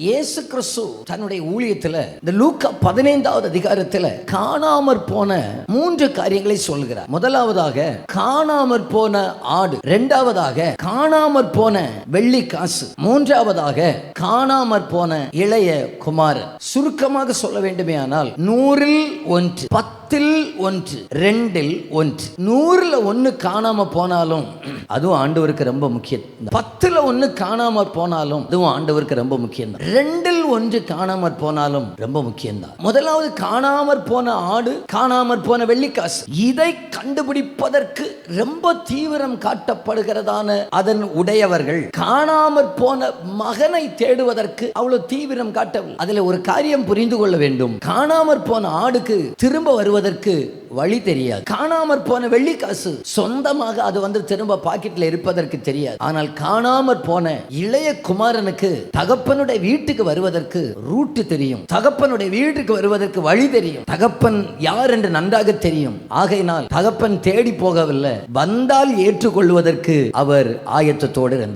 இயேசு கிறிஸ்து தன்னுடைய ஊழியத்தில் இந்த லூக்கா 15வது அதிகாரத்தில் காணாமற் போன 3 காரியங்களை சொல்கிறார். முதலாவதாக காணாமற் போன ஆடு, இரண்டாவதாக காணாமற் போன வெள்ளி காசு, மூன்றாவதாக காணாமற் போன இளைய குமாரன். சுருக்கமாக சொல்ல வேண்டுமேயானால் 100ல் 1, 10ல் 1, 2ல் 1. 100ல் 1 காணாம போனாலும் அதுவும் ஆண்டவருக்கு ரொம்ப முக்கியம். 10ல் 1 காணாம போனாலும் அதுவும் ஆண்டவருக்கு ரொம்ப முக்கியம். 2ல் 1 காணாமற் போனாலும் ரொம்ப முக்கியம்தான். முதலாவது காணாமற் போன ஆடு, காணாமற் போன வெள்ளிக்காசு. இதை கண்டுபிடிப்பதற்கு ரொம்ப தீவிரம் காட்டப்படுகிறதான அதன் உடையவர்கள் காணாமற் போன மகனை தேடுவதற்கு அவ்வளவு தீவிரம் காட்டவில்லை. அதுல ஒரு காரியம் புரிந்து கொள்ள வேண்டும். காணாமற் போன ஆடுக்கு திரும்ப வருவதற்கு வழி தெரியாது. காணாமற் போன வெள்ளிக்காசு சொந்தமாக அது வந்து திரும்ப பாக்கெட்ல இருப்பதற்கு தெரியாது. ஆனால் காணாமற் போன இளைய குமாரனுக்கு தகப்பனுடைய வீட்டுக்கு வருவதற்கு ரூட் தெரியும். தகப்பனுடைய வீட்டுக்கு வருவதற்கு வழி தெரியும். தகப்பன் யார் என்று நன்றாக தெரியும். ஆகையினால் தகப்பன் தேடி போகவில்லை, வந்தால் ஏற்றுக்கொள்வதற்கு அவர் ஆயத்தத்தோடு இருந்தார்.